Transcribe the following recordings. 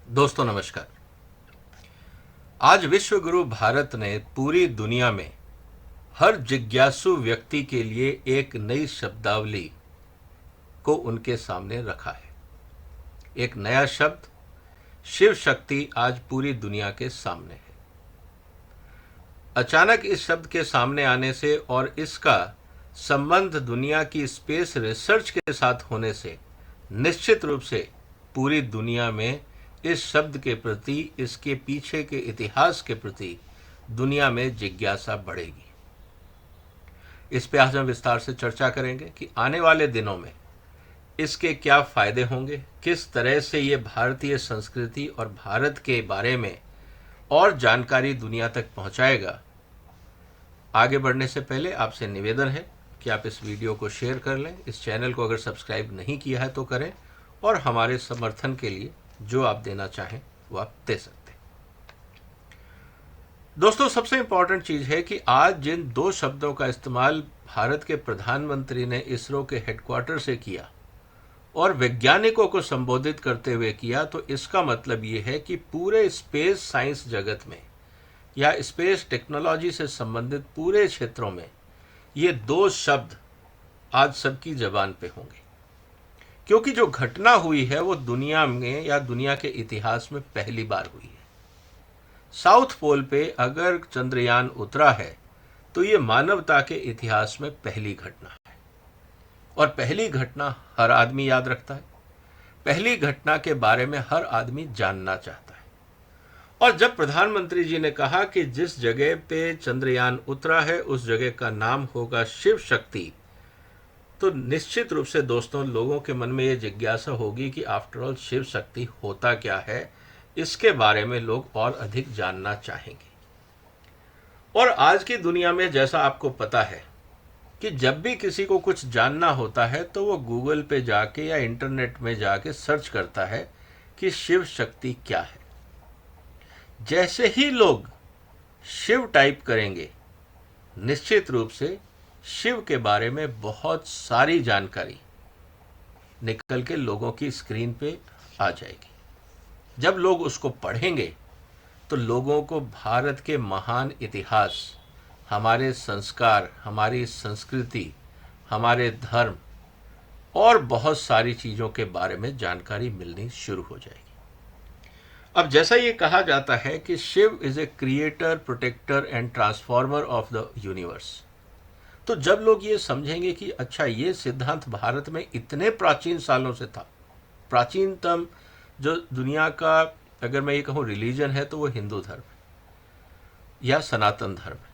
दोस्तों नमस्कार। आज विश्व गुरु भारत ने पूरी दुनिया में हर जिज्ञासु व्यक्ति के लिए एक नई शब्दावली को उनके सामने रखा है। एक नया शब्द शिव शक्ति आज पूरी दुनिया के सामने है। अचानक इस शब्द के सामने आने से और इसका संबंध दुनिया की स्पेस रिसर्च के साथ होने से निश्चित रूप से पूरी दुनिया में इस शब्द के प्रति, इसके पीछे के इतिहास के प्रति दुनिया में जिज्ञासा बढ़ेगी। इस पे आज हम विस्तार से चर्चा करेंगे कि आने वाले दिनों में इसके क्या फायदे होंगे, किस तरह से ये भारतीय संस्कृति और भारत के बारे में और जानकारी दुनिया तक पहुंचाएगा। आगे बढ़ने से पहले आपसे निवेदन है कि आप इस वीडियो को शेयर कर लें। इस चैनल को अगर सब्सक्राइब नहीं किया है तो करें और हमारे समर्थन के लिए जो आप देना चाहें वो आप दे सकते हैं। दोस्तों, सबसे इंपॉर्टेंट चीज है कि आज जिन दो शब्दों का इस्तेमाल भारत के प्रधानमंत्री ने इसरो के हेडक्वार्टर से किया और वैज्ञानिकों को संबोधित करते हुए किया, तो इसका मतलब ये है कि पूरे स्पेस साइंस जगत में या स्पेस टेक्नोलॉजी से संबंधित पूरे क्षेत्रों में ये दो शब्द आज सबकी जबान पे होंगे, क्योंकि जो घटना हुई है वो दुनिया में या दुनिया के इतिहास में पहली बार हुई है। साउथ पोल पे अगर चंद्रयान उतरा है तो ये मानवता के इतिहास में पहली घटना है और पहली घटना हर आदमी याद रखता है। पहली घटना के बारे में हर आदमी जानना चाहता है। और जब प्रधानमंत्री जी ने कहा कि जिस जगह पे चंद्रयान उतरा है उस जगह का नाम होगा शिव शक्ति, तो निश्चित रूप से दोस्तों लोगों के मन में ये जिज्ञासा होगी कि आफ्टर ऑल शिव शक्ति होता क्या है। इसके बारे में लोग और अधिक जानना चाहेंगे। और आज की दुनिया में जैसा आपको पता है कि जब भी किसी को कुछ जानना होता है तो वो गूगल पे जाके या इंटरनेट में जाके सर्च करता है कि शिव शक्ति क्या है। जैसे ही लोग शिव टाइप करेंगे, निश्चित रूप से शिव के बारे में बहुत सारी जानकारी निकल के लोगों की स्क्रीन पे आ जाएगी। जब लोग उसको पढ़ेंगे तो लोगों को भारत के महान इतिहास, हमारे संस्कार, हमारी संस्कृति, हमारे धर्म और बहुत सारी चीज़ों के बारे में जानकारी मिलनी शुरू हो जाएगी। अब जैसा ये कहा जाता है कि Shiva is a creator, protector and transformer of the universe, तो जब लोग ये समझेंगे कि अच्छा ये सिद्धांत भारत में इतने प्राचीन सालों से था, प्राचीनतम जो दुनिया का अगर मैं ये कहूँ रिलीजन है तो वो हिंदू धर्म है या सनातन धर्म है।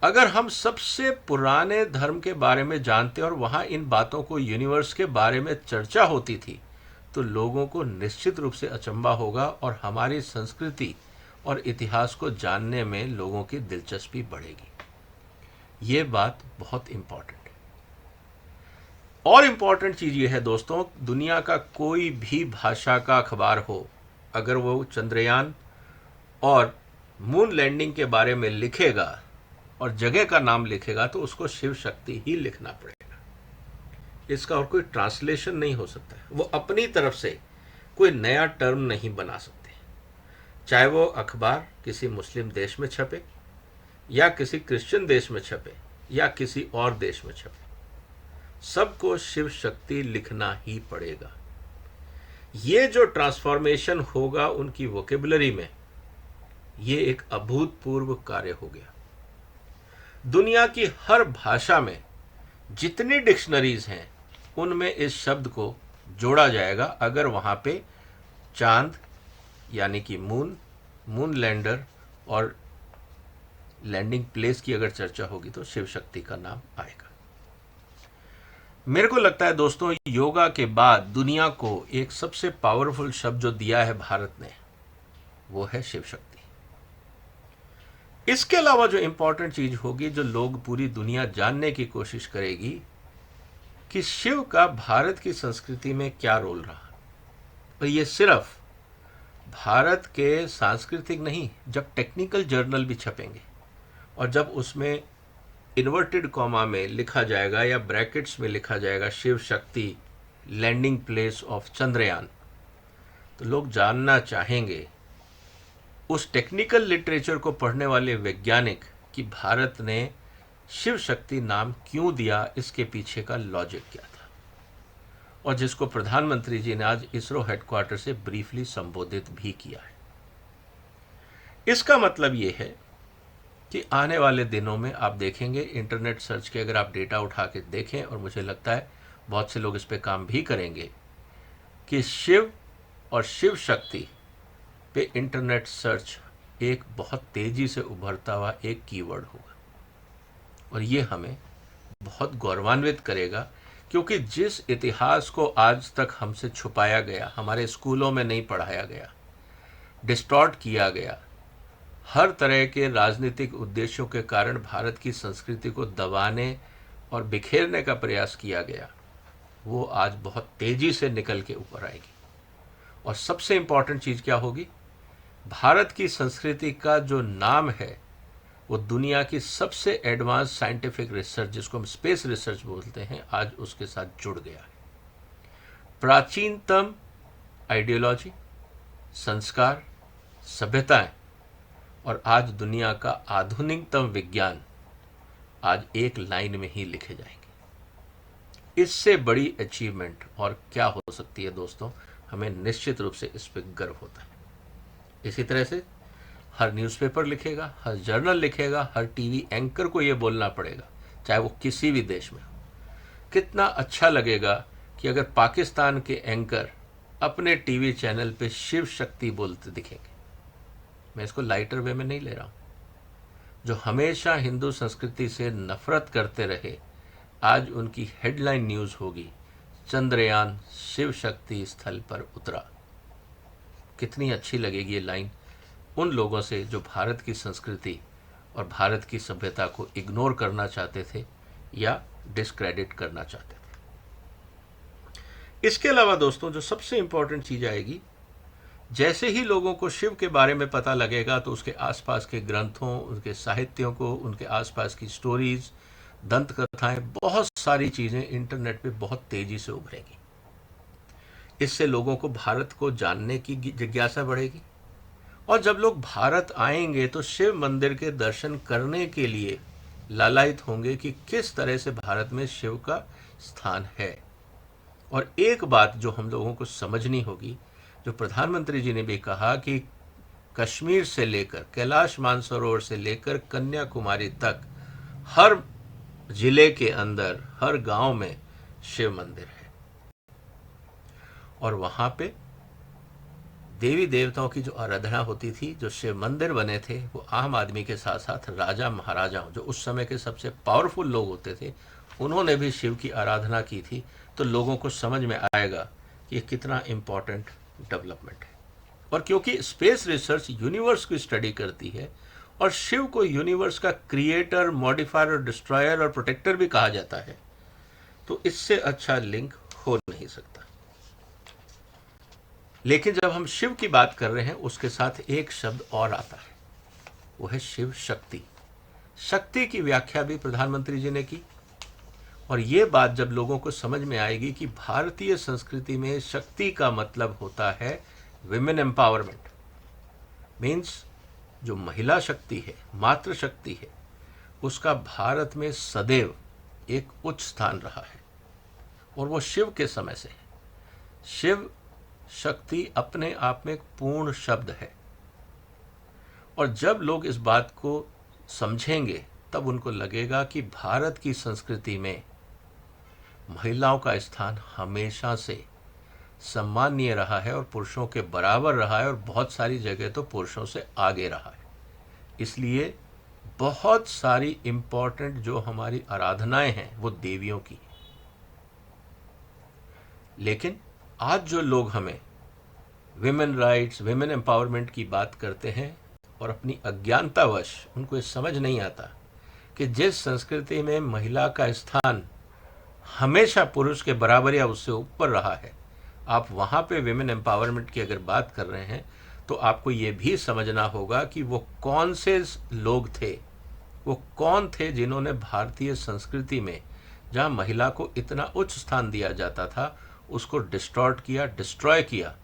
अगर हम सबसे पुराने धर्म के बारे में जानते और वहाँ इन बातों को, यूनिवर्स के बारे में चर्चा होती थी, तो लोगों को निश्चित रूप से अचंभा होगा और हमारी संस्कृति और इतिहास को जानने में लोगों की दिलचस्पी बढ़ेगी। ये बात बहुत इंपॉर्टेंट है। और इंपॉर्टेंट चीज ये है दोस्तों, दुनिया का कोई भी भाषा का अखबार हो, अगर वो चंद्रयान और मून लैंडिंग के बारे में लिखेगा और जगह का नाम लिखेगा तो उसको शिव शक्ति ही लिखना पड़ेगा। इसका और कोई ट्रांसलेशन नहीं हो सकता है। वो अपनी तरफ से कोई नया टर्म नहीं बना सकते, चाहे वो अखबार किसी मुस्लिम देश में छपे या किसी क्रिश्चियन देश में छपे या किसी और देश में छपे, सबको शिव शक्ति लिखना ही पड़ेगा। ये जो ट्रांसफॉर्मेशन होगा उनकी वोकेबुलरी में, ये एक अभूतपूर्व कार्य हो गया। दुनिया की हर भाषा में जितनी डिक्शनरीज हैं उनमें इस शब्द को जोड़ा जाएगा अगर वहां पे चांद यानी कि मून लैंडर और लैंडिंग प्लेस की अगर चर्चा होगी तो शिव शक्ति का नाम आएगा। मेरे को लगता है दोस्तों, योगा के बाद दुनिया को एक सबसे पावरफुल शब्द जो दिया है भारत ने, वो है शिव शक्ति। इसके अलावा जो इंपॉर्टेंट चीज होगी, जो लोग पूरी दुनिया जानने की कोशिश करेगी कि शिव का भारत की संस्कृति में क्या रोल रहा। और ये सिर्फ भारत के सांस्कृतिक नहीं, जब टेक्निकल जर्नल भी छपेंगे और जब उसमें इन्वर्टेड कॉमा में लिखा जाएगा या ब्रैकेट्स में लिखा जाएगा Shiv Shakti landing place of Chandrayaan, तो लोग जानना चाहेंगे उस टेक्निकल लिटरेचर को पढ़ने वाले वैज्ञानिक कि भारत ने शिव शक्ति नाम क्यों दिया, इसके पीछे का लॉजिक क्या था, और जिसको प्रधानमंत्री जी ने आज इसरो हेडक्वार्टर से ब्रीफली संबोधित भी किया है। इसका मतलब ये है कि आने वाले दिनों में आप देखेंगे, इंटरनेट सर्च के अगर आप डेटा उठा के देखें, और मुझे लगता है बहुत से लोग इस पे काम भी करेंगे, कि शिव और शिव शक्ति पे इंटरनेट सर्च एक बहुत तेजी से उभरता हुआ एक कीवर्ड होगा, और ये हमें बहुत गौरवान्वित करेगा, क्योंकि जिस इतिहास को आज तक हमसे छुपाया गया, हमारे स्कूलों में नहीं पढ़ाया गया, डिस्टॉर्ट किया गया, हर तरह के राजनीतिक उद्देश्यों के कारण भारत की संस्कृति को दबाने और बिखेरने का प्रयास किया गया, वो आज बहुत तेजी से निकल के ऊपर आएगी। और सबसे इम्पॉर्टेंट चीज़ क्या होगी, भारत की संस्कृति का जो नाम है वो दुनिया की सबसे एडवांस साइंटिफिक रिसर्च, जिसको हम स्पेस रिसर्च बोलते हैं, आज उसके साथ जुड़ गया है। प्राचीनतम आइडियोलॉजी, संस्कार, सभ्यताएं और आज दुनिया का आधुनिकतम विज्ञान आज एक लाइन में ही लिखे जाएंगे। इससे बड़ी अचीवमेंट और क्या हो सकती है दोस्तों, हमें निश्चित रूप से इस पर गर्व होता है। इसी तरह से हर न्यूज़पेपर लिखेगा, हर जर्नल लिखेगा, हर टीवी एंकर को ये बोलना पड़ेगा, चाहे वो किसी भी देश में हो। कितना अच्छा लगेगा कि अगर पाकिस्तान के एंकर अपने टीवी चैनल पे शिव शक्ति बोलते दिखेंगे। मैं इसको लाइटर वे में नहीं ले रहा हूँ। जो हमेशा हिंदू संस्कृति से नफरत करते रहे, आज उनकी हेडलाइन न्यूज़ होगी, चंद्रयान शिव शक्ति स्थल पर उतरा। कितनी अच्छी लगेगी ये लाइन उन लोगों से जो भारत की संस्कृति और भारत की सभ्यता को इग्नोर करना चाहते थे या डिस्क्रेडिट करना चाहते थे। इसके अलावा दोस्तों, जो सबसे इंपॉर्टेंट चीज़ आएगी, जैसे ही लोगों को शिव के बारे में पता लगेगा तो उसके आसपास के ग्रंथों, उनके साहित्यों को, उनके आसपास की स्टोरीज, दंत कथाएं, बहुत सारी चीज़ें इंटरनेट पे बहुत तेज़ी से उभरेंगी। इससे लोगों को भारत को जानने की जिज्ञासा बढ़ेगी, और जब लोग भारत आएंगे तो शिव मंदिर के दर्शन करने के लिए लालायित होंगे कि किस तरह से भारत में शिव का स्थान है। और एक बात जो हम लोगों को समझनी होगी, जो प्रधानमंत्री जी ने भी कहा कि कश्मीर से लेकर कैलाश मानसरोवर से लेकर कन्याकुमारी तक हर जिले के अंदर, हर गांव में शिव मंदिर है, और वहां पे देवी देवताओं की जो आराधना होती थी, जो शिव मंदिर बने थे, वो आम आदमी के साथ साथ राजा महाराजाओं, जो उस समय के सबसे पावरफुल लोग होते थे, उन्होंने भी शिव की आराधना की थी। तो लोगों को समझ में आएगा कि ये कितना इम्पोर्टेंट डेवलपमेंट है। और क्योंकि स्पेस रिसर्च यूनिवर्स की स्टडी करती है, और शिव को यूनिवर्स का क्रिएटर, मॉडिफायर और डिस्ट्रॉयर और प्रोटेक्टर भी कहा जाता है, तो इससे अच्छा लिंक हो नहीं सकता। लेकिन जब हम शिव की बात कर रहे हैं, उसके साथ एक शब्द और आता है, वो है शिव शक्ति। शक्ति की व्याख्या भी प्रधानमंत्री जी ने की, और ये बात जब लोगों को समझ में आएगी कि भारतीय संस्कृति में शक्ति का मतलब होता है विमेन एम्पावरमेंट, मीन्स जो महिला शक्ति है, मातृ शक्ति है, उसका भारत में सदैव एक उच्च स्थान रहा है, और वो शिव के समय से है। शिव शक्ति अपने आप में एक पूर्ण शब्द है, और जब लोग इस बात को समझेंगे तब उनको लगेगा कि भारत की संस्कृति में महिलाओं का स्थान हमेशा से सम्माननीय रहा है और पुरुषों के बराबर रहा है, और बहुत सारी जगह तो पुरुषों से आगे रहा है। इसलिए बहुत सारी इम्पोर्टेंट जो हमारी आराधनाएं हैं वो देवियों की। लेकिन आज जो लोग हमें विमेन राइट्स, विमेन एम्पावरमेंट की बात करते हैं, और अपनी अज्ञानतावश उनको ये समझ नहीं आता कि जिस संस्कृति में महिला का स्थान हमेशा पुरुष के बराबर या उससे ऊपर रहा है, आप वहाँ पे विमेन एम्पावरमेंट की अगर बात कर रहे हैं, तो आपको ये भी समझना होगा कि वो कौन से लोग थे, वो कौन थे जिन्होंने भारतीय संस्कृति में जहाँ महिला को इतना उच्च स्थान दिया जाता था, उसको डिस्टॉर्ट किया, डिस्ट्रॉय किया,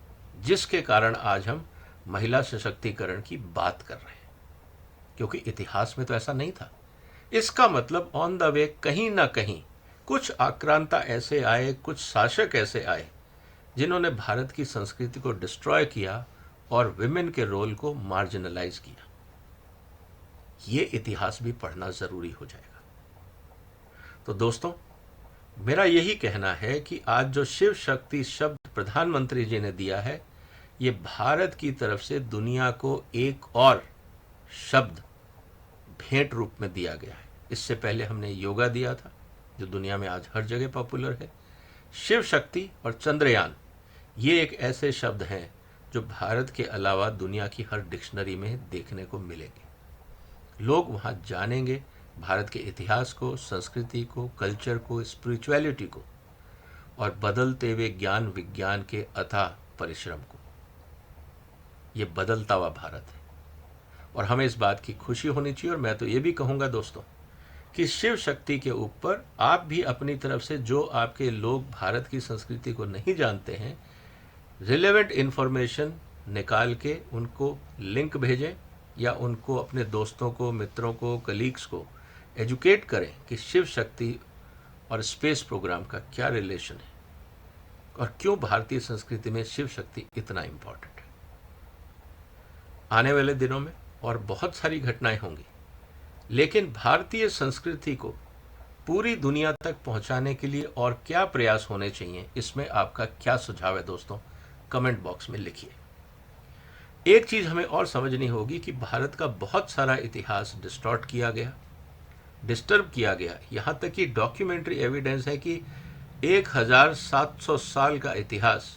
जिसके कारण आज हम महिला सशक्तिकरण की बात कर रहे हैं, क्योंकि इतिहास में तो ऐसा नहीं था। इसका मतलब ऑन द वे कहीं ना कहीं कुछ आक्रांता ऐसे आए, कुछ शासक ऐसे आए जिन्होंने भारत की संस्कृति को डिस्ट्रॉय किया और विमेन के रोल को मार्जिनलाइज किया। ये इतिहास भी पढ़ना जरूरी हो जाएगा। तो दोस्तों, मेरा यही कहना है कि आज जो शिव शक्ति शब्द प्रधानमंत्री जी ने दिया है, ये भारत की तरफ से दुनिया को एक और शब्द भेंट रूप में दिया गया है। इससे पहले हमने योगा दिया था, जो दुनिया में आज हर जगह पॉपुलर है। शिव शक्ति और चंद्रयान, ये एक ऐसे शब्द हैं जो भारत के अलावा दुनिया की हर डिक्शनरी में देखने को मिलेंगे। लोग वहाँ जानेंगे भारत के इतिहास को, संस्कृति को, कल्चर को, स्पिरिचुअलिटी को और बदलते हुए ज्ञान विज्ञान के अथाह परिश्रम को। ये बदलता हुआ भारत है और हमें इस बात की खुशी होनी चाहिए। और मैं तो ये भी कहूँगा दोस्तों कि शिव शक्ति के ऊपर आप भी अपनी तरफ से, जो आपके लोग भारत की संस्कृति को नहीं जानते हैं, रिलेवेंट इन्फॉर्मेशन निकाल के उनको लिंक भेजें या उनको अपने दोस्तों को, मित्रों को, कलीग्स को एजुकेट करें कि शिव शक्ति और स्पेस प्रोग्राम का क्या रिलेशन है और क्यों भारतीय संस्कृति में शिव शक्ति इतना इम्पोर्टेंट है। आने वाले दिनों में और बहुत सारी घटनाएं होंगी, लेकिन भारतीय संस्कृति को पूरी दुनिया तक पहुंचाने के लिए और क्या प्रयास होने चाहिए, इसमें आपका क्या सुझाव है दोस्तों, कमेंट बॉक्स में लिखिए। एक चीज हमें और समझनी होगी कि भारत का बहुत सारा इतिहास डिस्टॉर्ट किया गया, डिस्टर्ब किया गया। यहाँ तक कि डॉक्यूमेंट्री एविडेंस है कि 1700 साल का इतिहास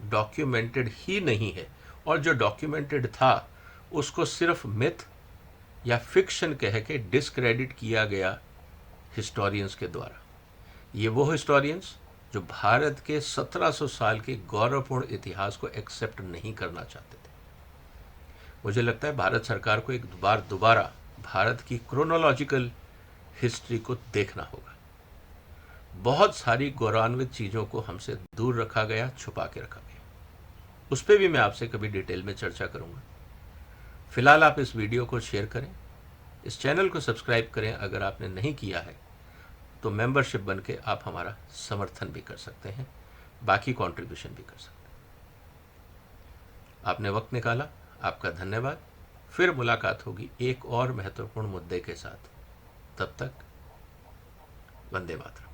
डॉक्यूमेंटेड ही नहीं है, और जो डॉक्यूमेंटेड था उसको सिर्फ मिथ या फिक्शन कह के डिस्क्रेडिट किया गया हिस्टोरियंस के द्वारा। ये वो हिस्टोरियंस जो भारत के 1700 साल के गौरवपूर्ण इतिहास को एक्सेप्ट नहीं करना चाहते थे। मुझे लगता है भारत सरकार को एक बार दोबारा भारत की क्रोनोलॉजिकल हिस्ट्री को देखना होगा। बहुत सारी गौरवान्वित चीज़ों को हमसे दूर रखा गया, छुपा के रखा गया। उस पर भी मैं आपसे कभी डिटेल में चर्चा करूंगा। फिलहाल आप इस वीडियो को शेयर करें, इस चैनल को सब्सक्राइब करें अगर आपने नहीं किया है तो मेंबरशिप बन के आप हमारा समर्थन भी कर सकते हैं, बाकी कंट्रीब्यूशन भी कर सकते हैं। आपने वक्त निकाला, आपका धन्यवाद। फिर मुलाकात होगी एक और महत्वपूर्ण मुद्दे के साथ। तब तक वंदे मातरम।